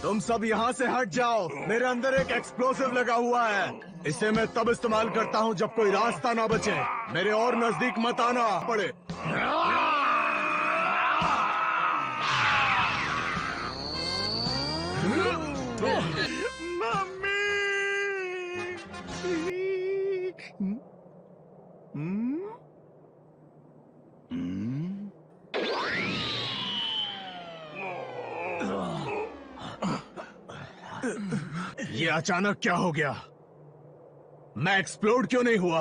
तुम सब यहाँ से हट जाओ। मेरे अंदर एक एक्सप्लोसिव लगा हुआ है। इसे मैं तब इस्तेमाल करता हूँ जब कोई रास्ता ना बचे। मेरे और नजदीक मत आना पड़े। ये अचानक क्या हो गया? मैं एक्सप्लोड क्यों नहीं हुआ?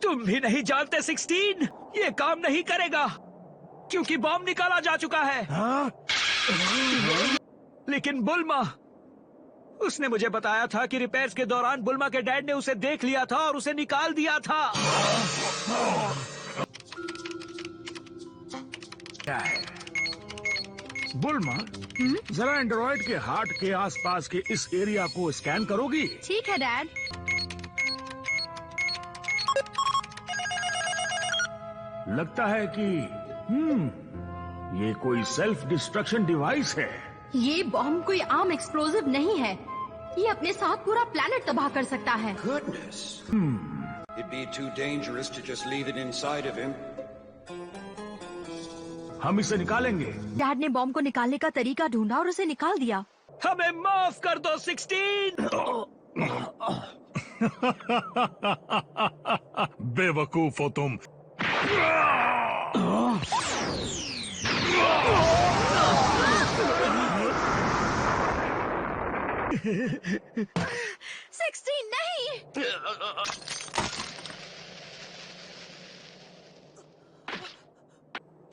तुम भी नहीं जानते 16, ये काम नहीं करेगा क्योंकि बॉम्ब निकाला जा चुका है। लेकिन बुल्मा, उसने मुझे बताया था कि रिपेयर्स के दौरान बुल्मा के डैड ने उसे देख लिया था और उसे निकाल दिया था। क्या है बुल्मा? जरा एंड्रॉइड के हार्ट के आसपास के इस एरिया को स्कैन करोगी? ठीक है डैड। लगता है कि ये कोई सेल्फ डिस्ट्रक्शन डिवाइस है। ये बॉम्ब कोई आम एक्सप्लोजिव नहीं है। ये अपने साथ पूरा प्लेनेट तबाह कर सकता है। Goodness. It'd be too dangerous to just leave it inside of him. हम इसे निकालेंगे। डैड ने बॉम्ब को निकालने का तरीका ढूंढा और उसे निकाल दिया। हमें माफ कर दो 16। बेवकूफ हो तुम। 16 नहीं।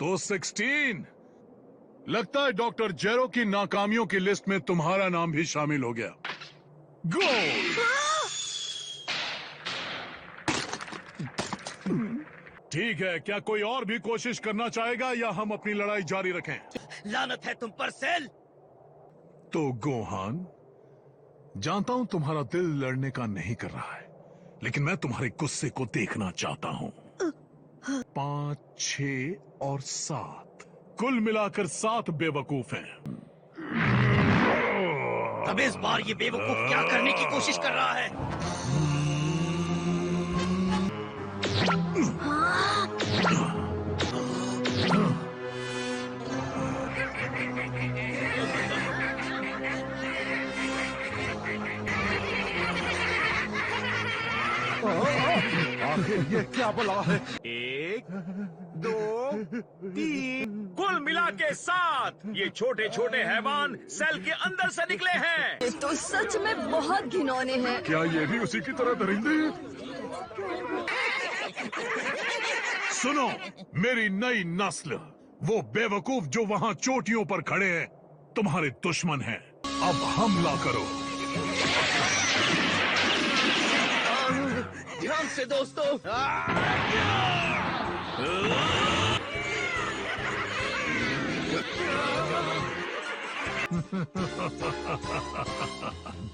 तो 16 लगता है डॉक्टर जेरो की नाकामियों की लिस्ट में तुम्हारा नाम भी शामिल हो गया। गोल। ठीक है, क्या कोई और भी कोशिश करना चाहेगा या हम अपनी लड़ाई जारी रखें? लानत है तुम पर सेल। तो गोहान, जानता हूं तुम्हारा दिल लड़ने का नहीं कर रहा है, लेकिन मैं तुम्हारे गुस्से को देखना चाहता हूं। 5, 6 और 7 कुल मिलाकर 7 बेवकूफ हैं। अब इस बार ये बेवकूफ क्या करने की कोशिश कर रहा है? आखिर ये क्या बला है? 1, 2, 3 कुल मिला के 7 ये छोटे छोटे हैवान सेल के अंदर से निकले हैं। ये तो सच में बहुत घिनौने हैं। क्या ये भी उसी की तरह दरिंदे हैं? सुनो, मेरी नई नस्ल, वो बेवकूफ जो वहां चोटियों पर खड़े हैं, तुम्हारे दुश्मन हैं। अब हमला करो। ध्यान से दोस्तों।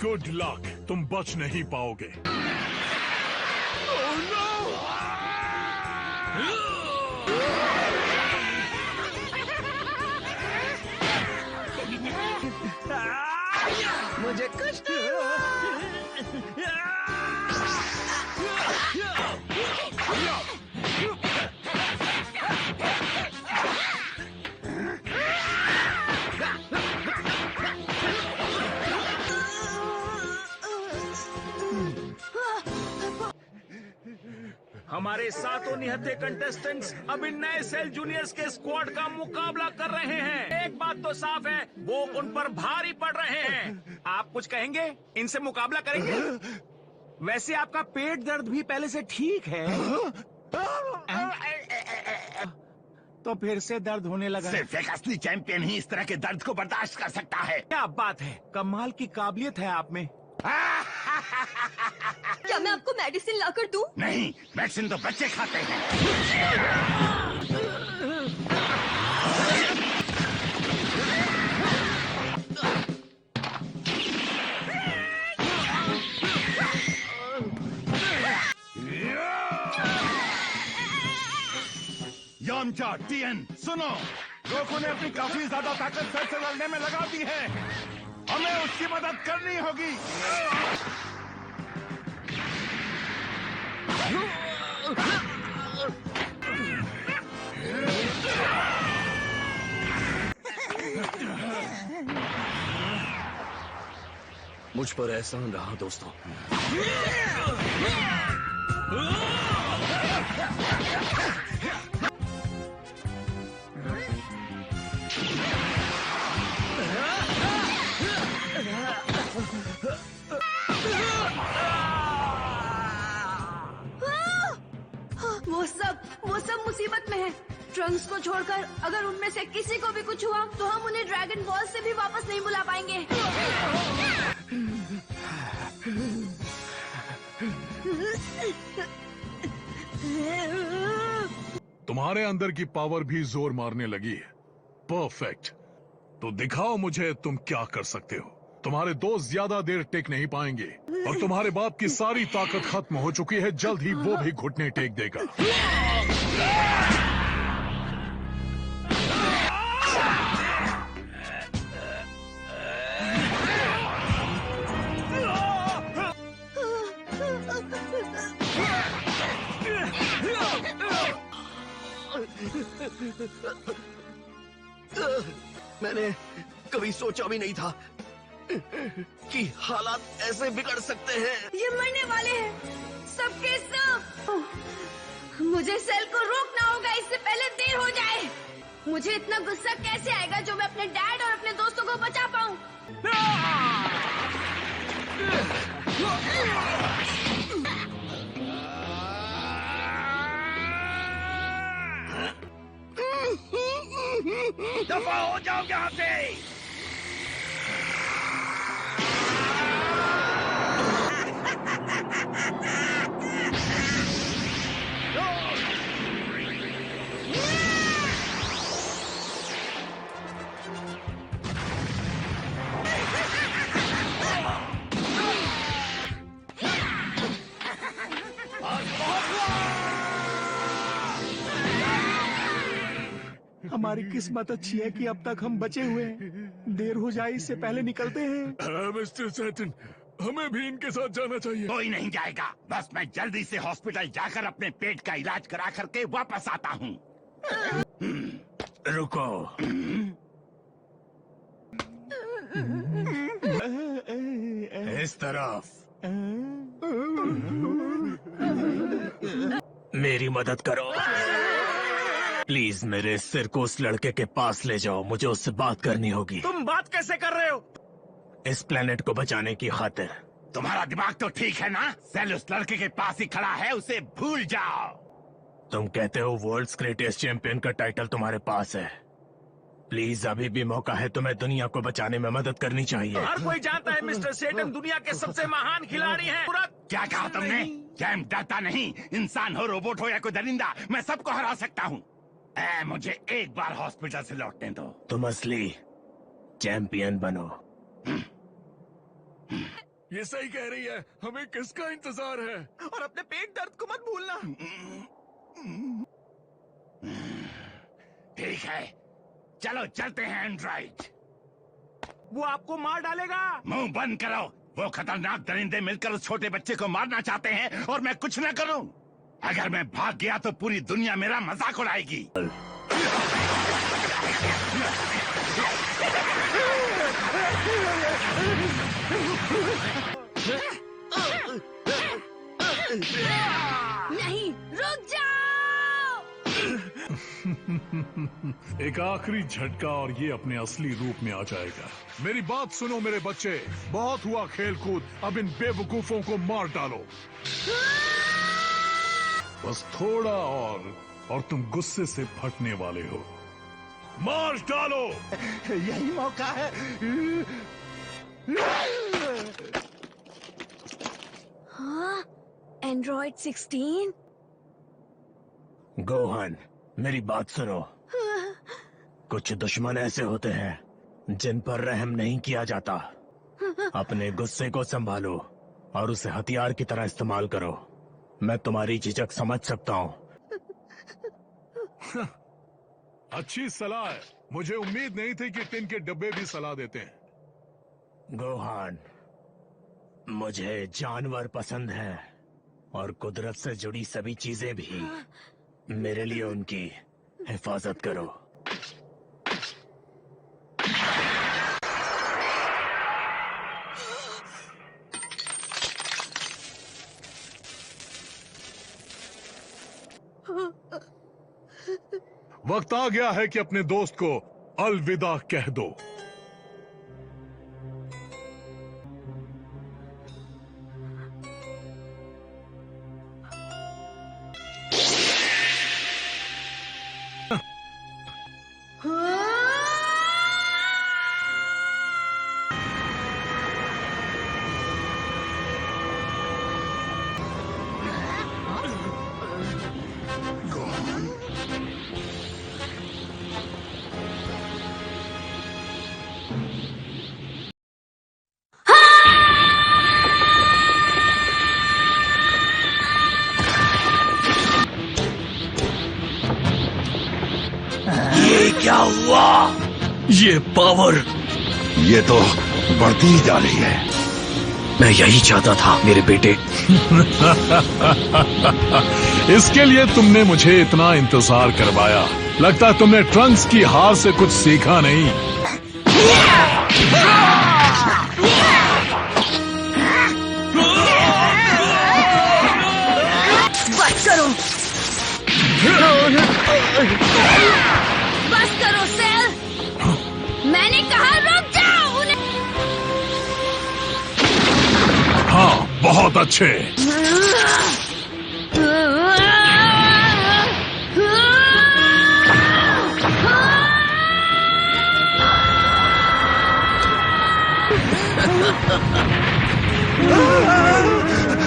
गुड लक, तुम बच नहीं पाओगे। मुझे कुछ नहीं हुआ। हमारे सातों निहत्थे कंटेस्टेंट्स अब इन नए सेल जूनियर्स के स्क्वाड का मुकाबला कर रहे हैं। एक बात तो साफ है, वो उन पर भारी पड़ रहे हैं। आप कुछ कहेंगे? इनसे मुकाबला करेंगे? वैसे आपका पेट दर्द भी पहले से ठीक है। तो फिर से दर्द होने लगा। सिर्फ एक असली चैंपियन ही इस तरह के दर्द को बर्दाश्त कर सकता है। क्या बात है, कमाल की काबिलियत है आप में। क्या मैं आपको मेडिसिन लाकर दूं? नहीं, मेडिसिन तो बच्चे खाते हैं। यामचा, टीएन, सुनो, गोकू ने अपनी काफी ज्यादा ताकत सेल से लड़ने में लगा दी है। उसकी मदद करनी होगी। मुझ पर एहसान रहा दोस्तों। वो सब मुसीबत में है। ट्रंक्स को छोड़कर अगर उनमें से किसी को भी कुछ हुआ तो हम उन्हें ड्रैगन बॉल से भी वापस नहीं बुला पाएंगे। तुम्हारे अंदर की पावर भी जोर मारने लगी है। परफेक्ट। तो दिखाओ मुझे तुम क्या कर सकते हो। तुम्हारे दोस्त ज्यादा देर टेक नहीं पाएंगे और तुम्हारे बाप की सारी ताकत खत्म हो चुकी है। जल्द ही वो भी घुटने टेक देगा। मैंने कभी सोचा भी नहीं था कि हालात ऐसे बिगड़ सकते हैं। ये मरने वाले हैं सबके सब। मुझे सेल को रोकना होगा इससे पहले देर हो जाए। मुझे इतना गुस्सा कैसे आएगा जो मैं अपने डैड और अपने दोस्तों को बचा पाऊं। दफा हो जाओ यहाँ से। हमारी किस्मत अच्छी है कि अब तक हम बचे हुए हैं। देर हो जाए इससे पहले निकलते हैं। मिस्टर सैटन, हमें भी इनके साथ जाना चाहिए। कोई नहीं जाएगा। बस मैं जल्दी से हॉस्पिटल जाकर अपने पेट का इलाज करा करके वापस आता हूँ। रुको। इस तरफ। मेरी मदद करो प्लीज। मेरे सिर को उस लड़के के पास ले जाओ। मुझे उससे बात करनी होगी। तुम बात कैसे कर रहे हो? इस प्लेनेट को बचाने की खातिर। तुम्हारा दिमाग तो ठीक है ना? सेल उस लड़के के पास ही खड़ा है, उसे भूल जाओ। तुम कहते हो वर्ल्ड्स ग्रेटेस्ट चैंपियन का टाइटल तुम्हारे पास है। प्लीज अभी भी मौका है। तुम्हें दुनिया को बचाने में मदद करनी चाहिए। हर कोई जानता है मिस्टर सेटन दुनिया के सबसे महान खिलाड़ी हैं। क्या कहा तुमने? जैम डरता नहीं। इंसान हो, रोबोट हो या कोई दरिंदा, मैं सबको हरा सकता हूँ। मुझे एक बार हॉस्पिटल से लौटने दो। तुम असली चैंपियन बनो। ये सही कह रही है। हमें किसका इंतजार है? और अपने पेट दर्द को मत भूलना। ठीक है, चलो चलते हैं एंड्रॉइड। वो आपको मार डालेगा। मुंह बंद करो। वो खतरनाक दरिंदे मिलकर उस छोटे बच्चे को मारना चाहते हैं और मैं कुछ न करूं। अगर मैं भाग गया तो पूरी दुनिया मेरा मजाक उड़ाएगी। नहीं, रुक जाओ। एक आखिरी झटका और ये अपने असली रूप में आ जाएगा। मेरी बात सुनो मेरे बच्चे। बहुत हुआ खेल कूद। अब इन बेवकूफों को मार डालो। बस थोड़ा और तुम गुस्से से फटने वाले हो। मार डालो। यही मौका है। हाँ, एंड्रॉइड 16। गोहन, मेरी बात सुनो। कुछ दुश्मन ऐसे होते हैं जिन पर रहम नहीं किया जाता। अपने गुस्से को संभालो और उसे हथियार की तरह इस्तेमाल करो। मैं तुम्हारी झिझक समझ सकता हूँ। अच्छी सलाह है। मुझे उम्मीद नहीं थी कि टिन के डब्बे भी सलाह देते हैं। गोहान, मुझे जानवर पसंद हैं और कुदरत से जुड़ी सभी चीजें भी। मेरे लिए उनकी हिफाजत करो। वक्त आ गया है कि अपने दोस्त को अलविदा कह दो। क्या हुआ? ये पावर, ये तो बढ़ती ही जा रही है। मैं यही चाहता था मेरे बेटे। इसके लिए तुमने मुझे इतना इंतजार करवाया। लगता है तुमने ट्रंक्स की हार से कुछ सीखा नहीं। बस करो, बस करो सेल। मैंने कहा रुक जाओ। उन्हें हाँ, बहुत अच्छे।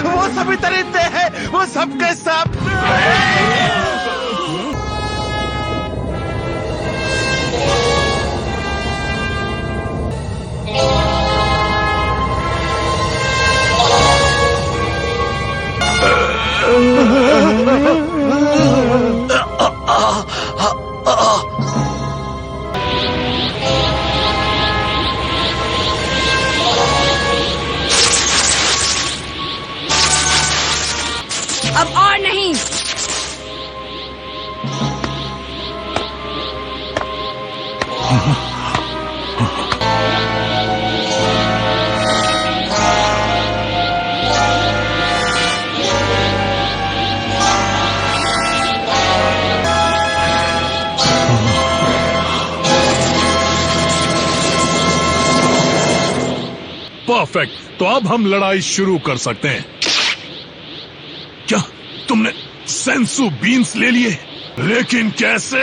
वो सभी तरीके हैं, वो सबके सब। अब और नहीं। परफेक्ट। तो अब हम लड़ाई शुरू कर सकते हैं। क्या तुमने सेंसू बीन्स ले लिए? लेकिन कैसे?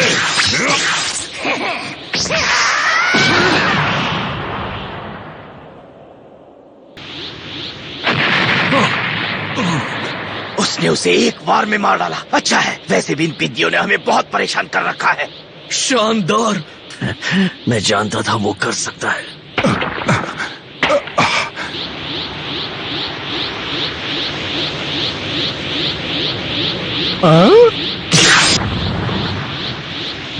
उसने उसे एक बार में मार डाला। अच्छा है, वैसे भी इन पिद्दियों ने हमें बहुत परेशान कर रखा है। शानदार। मैं जानता था वो कर सकता है।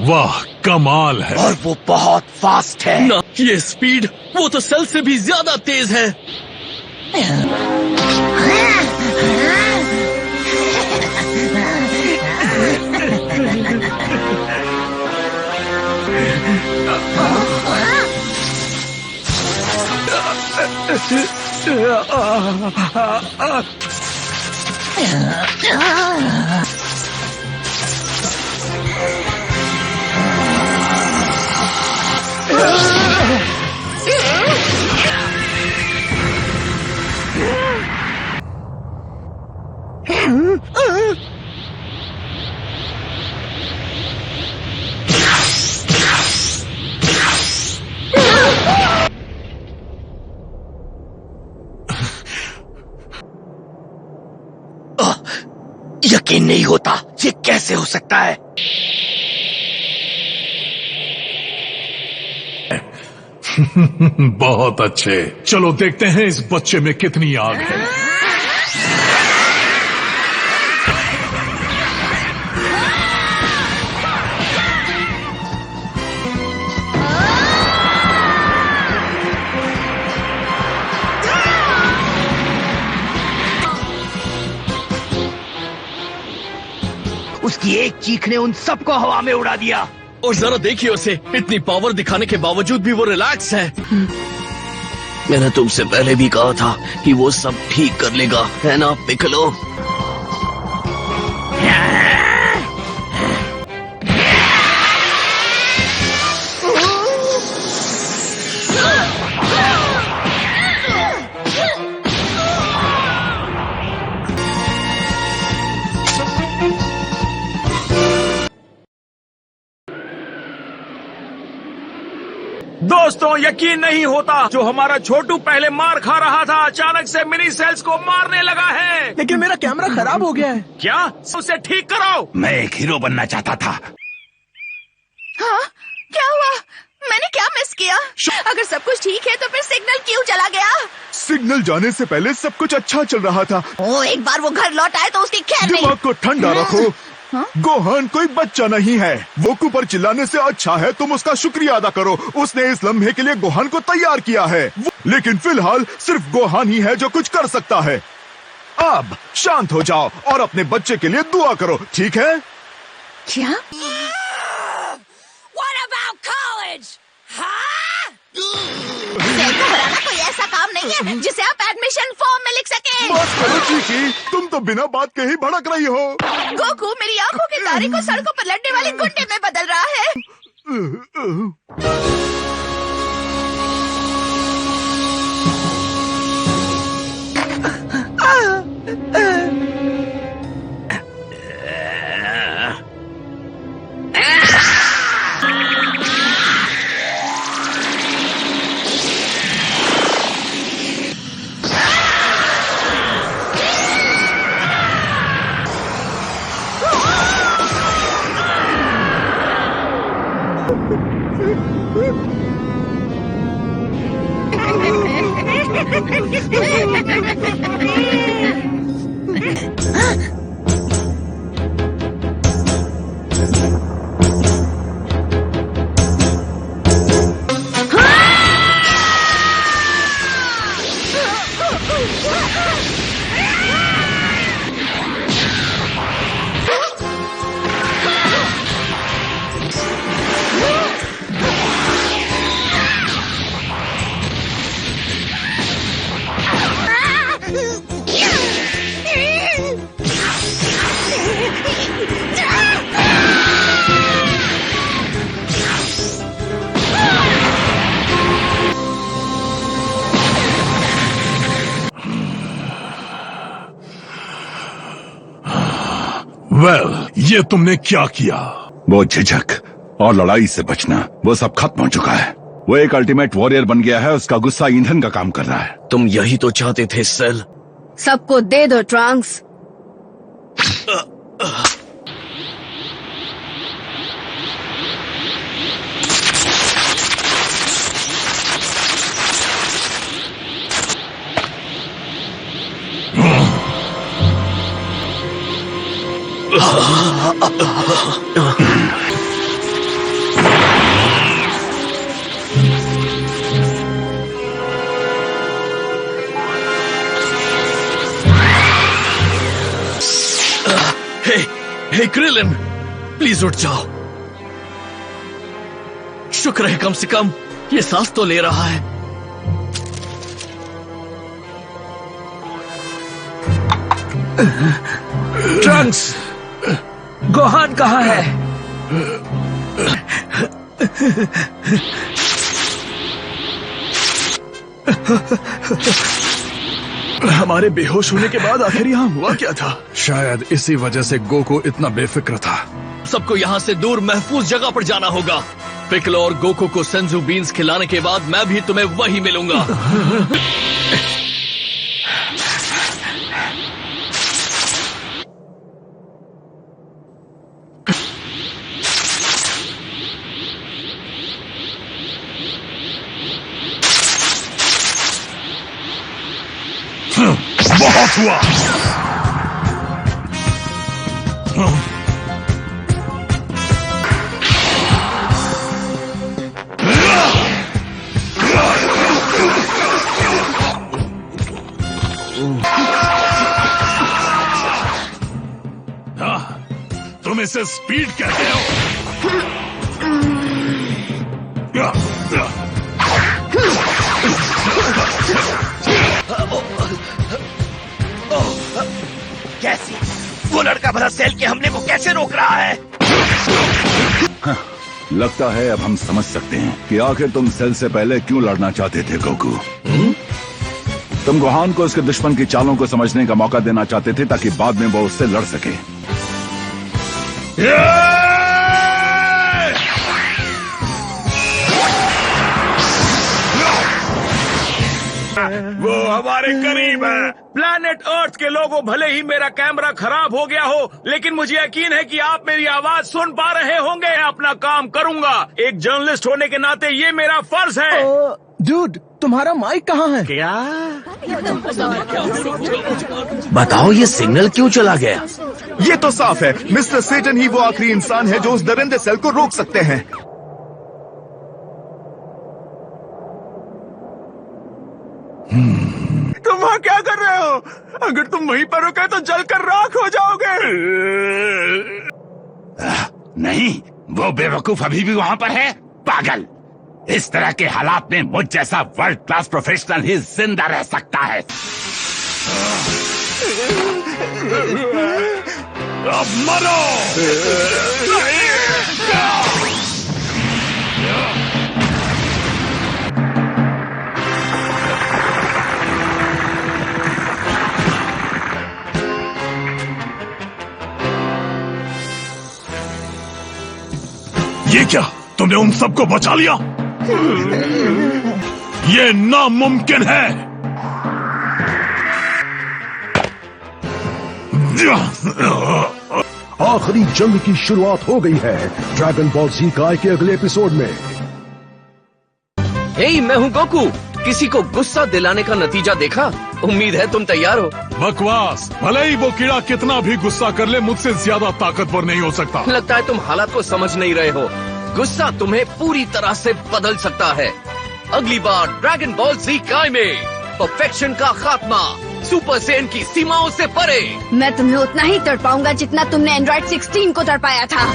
वाह, कमाल है। और वो बहुत फास्ट है ना। ये स्पीड, वो तो सेल से भी ज्यादा तेज है। यकीन नहीं होता, ये कैसे हो सकता है? बहुत अच्छे। चलो देखते हैं इस बच्चे में कितनी आग है। उसकी एक चीख ने उन सबको हवा में उड़ा दिया। और जरा देखिए उसे, इतनी पावर दिखाने के बावजूद भी वो रिलैक्स है। मैंने तुमसे पहले भी कहा था कि वो सब ठीक कर लेगा, है ना पिकलो? दोस्तों, यकीन नहीं होता, जो हमारा छोटू पहले मार खा रहा था अचानक से मिनी सेल्स को मारने लगा है। लेकिन मेरा कैमरा खराब हो गया है। क्या? उसे ठीक करो। मैं एक हीरो बनना चाहता था। हाँ, क्या हुआ? मैंने क्या मिस किया? अगर सब कुछ ठीक है तो फिर सिग्नल क्यों चला गया? सिग्नल जाने से पहले सब कुछ अच्छा चल रहा था। ओ, एक बार वो घर लौट आए तो उसकी खैर नहीं। दिमाग को ठंडा रखो। गोहान कोई बच्चा नहीं है। गोकू पर चिल्लाने से अच्छा है तुम उसका शुक्रिया अदा करो। उसने इस लम्हे के लिए गोहान को तैयार किया है। लेकिन फिलहाल सिर्फ गोहान ही है जो कुछ कर सकता है। अब शांत हो जाओ और अपने बच्चे के लिए दुआ करो, ठीक है? क्या? सेल को हराना कोई ऐसा काम नहीं है जिसे आप एडमिशन फॉर्म में लिख सके। बात करो चीकी, तुम तो बिना बात के ही भड़क रही हो। गोकू मेरी आंखों के तारे को सड़कों पर लड़ने वाले गुंडे में बदल रहा है। ये तुमने क्या किया? वो झिझक और लड़ाई से बचना, वो सब खत्म हो चुका है। वो एक अल्टीमेट वॉरियर बन गया है। उसका गुस्सा ईंधन का काम कर रहा है। तुम यही तो चाहते थे सेल। सबको दे दो ट्रंक्स। हे क्रिलिन, प्लीज उठ जाओ। शुक्र है कम से कम ये सांस तो ले रहा है। ट्रंक्स, गोहान कहाँ है? हमारे बेहोश होने के बाद आखिर यहाँ हुआ क्या था? शायद इसी वजह से गोकू इतना बेफिक्र था। सबको यहाँ से दूर महफूज जगह पर जाना होगा। पिकलो और गोकू को सेंजू बीन्स खिलाने के बाद मैं भी तुम्हें वही मिलूंगा। बहुत हुआ। इसे स्पीड कहते हो? कैसे? वो लड़का भला सेल के हमले को कैसे रोक रहा है? लगता है अब हम समझ सकते हैं कि आखिर तुम सेल से पहले क्यों लड़ना चाहते थे गोकू। तुम गोहान को उसके दुश्मन की चालों को समझने का मौका देना चाहते थे ताकि बाद में वो उससे लड़ सके। वो हमारे करीब है। प्लैनेट अर्थ के लोगों, भले ही मेरा कैमरा खराब हो गया हो, लेकिन मुझे यकीन है कि आप मेरी आवाज सुन पा रहे होंगे। मैं अपना काम करूंगा। एक जर्नलिस्ट होने के नाते ये मेरा फर्ज है। डूड, तुम्हारा माइक कहाँ है? क्या? बताओ ये सिग्नल क्यों चला गया? ये तो साफ है, मिस्टर सेटन ही वो आखिरी इंसान है जो उस दरिंदे सेल को रोक सकते हैं। तुम वहाँ क्या कर रहे हो? अगर तुम वहीं पर रुके तो जलकर राख हो जाओगे। नहीं, वो बेवकूफ अभी भी वहाँ पर है। पागल! इस तरह के हालात में मुझ जैसा वर्ल्ड क्लास प्रोफेशनल ही जिंदा रह सकता है। अब मरो! ये क्या? तुमने उन सबको बचा लिया? ये नामुमकिन है। आखिरी जंग की शुरुआत हो गई है ड्रैगन बॉल जी काय के अगले एपिसोड में। हे, मैं हूँ गोकू। किसी को गुस्सा दिलाने का नतीजा देखा? उम्मीद है तुम तैयार हो। बकवास! भले ही वो कीड़ा कितना भी गुस्सा कर ले, मुझसे ज्यादा ताकतवर नहीं हो सकता। लगता है तुम हालात को समझ नहीं रहे हो। गुस्सा तुम्हें पूरी तरह से बदल सकता है। अगली बार ड्रैगन बॉल जी काय में परफेक्शन का खात्मा, सुपर सैयन की सीमाओं से परे। मैं तुम्हें उतना ही तड़पाऊंगा जितना तुमने एंड्रॉइड 16 को तड़पाया था।